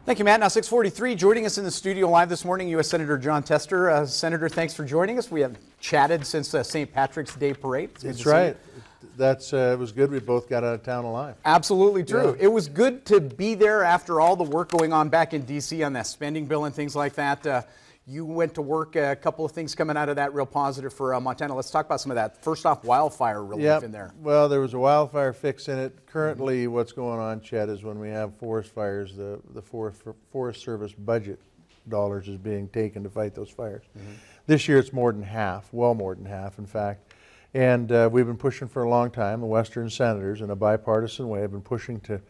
Thank you, Matt. Now 6:43, joining us in the studio live this morning, U.S. Senator Jon Tester. Senator, thanks for joining us. We have chatted since St. Patrick's Day Parade. That's right. It was good. We both got out of town alive. Absolutely true. Yeah. It was good to be there after all the work going on back in D.C. on that spending bill and things like that. You went to work, a couple of things coming out of that real positive for Montana. Let's talk about some of that. First off, wildfire relief in there. Well, there was a wildfire fix in it. Currently, what's going on, Chet, is when we have forest fires, the Forest Service budget dollars is being taken to fight those fires. This year, it's more than half, well more than half, in fact. And we've been pushing for a long time. The Western senators, in a bipartisan way, have been pushing to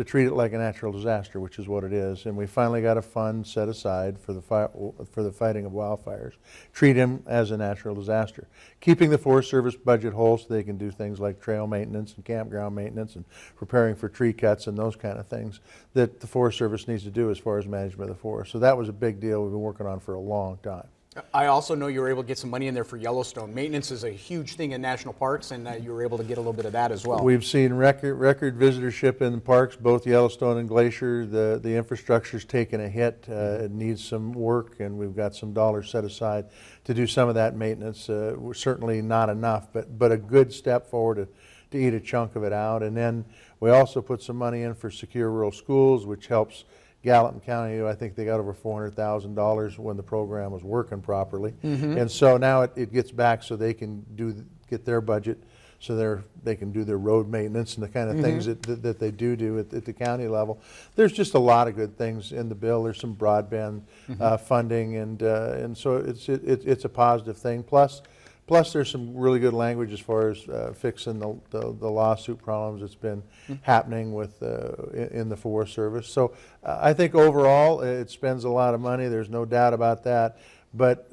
treat it like a natural disaster, which is what it is. And we finally got a fund set aside for the fighting of wildfires. Treat them as a natural disaster. Keeping the Forest Service budget whole so they can do things like trail maintenance and campground maintenance and preparing for tree cuts and those kind of things that the Forest Service needs to do as far as management of the forest. So that was a big deal we've been working on for a long time. I also know you were able to get some money in there for Yellowstone. Maintenance is a huge thing in national parks, and you were able to get a little bit of that as well. We've seen record visitorship in the parks, both Yellowstone and Glacier. The infrastructure's taken a hit. It needs some work, and we've got some dollars set aside to do some of that maintenance. Certainly not enough, but a good step forward to eat a chunk of it out. And then we also put some money in for secure rural schools, which helps Gallatin County. I think they got over $400,000 when the program was working properly. And so now it gets back so they can get their budget so they can do their road maintenance and the kind of things that they do at the county level. There's just a lot of good things in the bill. There's some broadband funding, and so it's a positive thing. Plus there's some really good language as far as fixing the lawsuit problems that's been happening with in the Forest Service. So I think overall it spends a lot of money. There's no doubt about that. But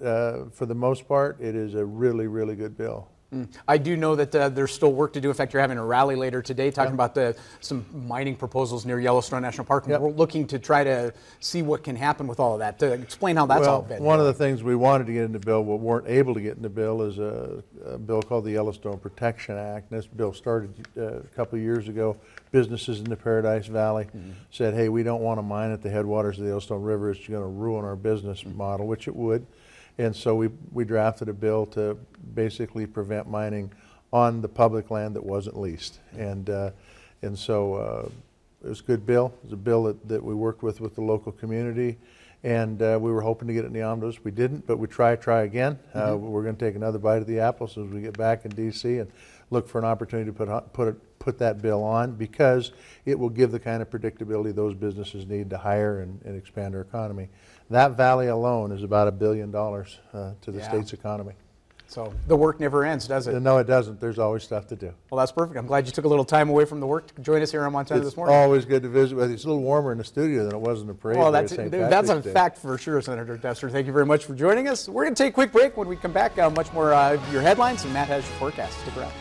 for the most part, it is a really, really good bill. I do know that there's still work to do. In fact, you're having a rally later today talking about some mining proposals near Yellowstone National Park. We're looking to try to see what can happen with all of that. To explain how that's all been. One of the things we wanted to get in the bill but weren't able to get in the bill is a bill called the Yellowstone Protection Act. And this bill started a couple of years ago. Businesses in the Paradise Valley said, hey, we don't want to mine at the headwaters of the Yellowstone River. It's going to ruin our business model, which it would. And so we drafted a bill to basically prevent mining on the public land that wasn't leased. And so it was a good bill. It was a bill that we worked with the local community. And we were hoping to get it in the omnibus. We didn't, but we try again. We're going to take another bite of the apple as we get back in D.C. and look for an opportunity to put that bill on, because it will give the kind of predictability those businesses need to hire and expand our economy. That valley alone is about $1 billion to the state's economy. So the work never ends, does it? No, it doesn't. There's always stuff to do. Well, that's perfect. I'm glad you took a little time away from the work to join us here on Montana this morning. It's always good to visit with you. It's a little warmer in the studio than it was in the parade. Well, that's a fact for sure, Senator Tester. Thank you very much for joining us. We're going to take a quick break. When we come back, much more of your headlines, and Matt has your forecast. Stick around.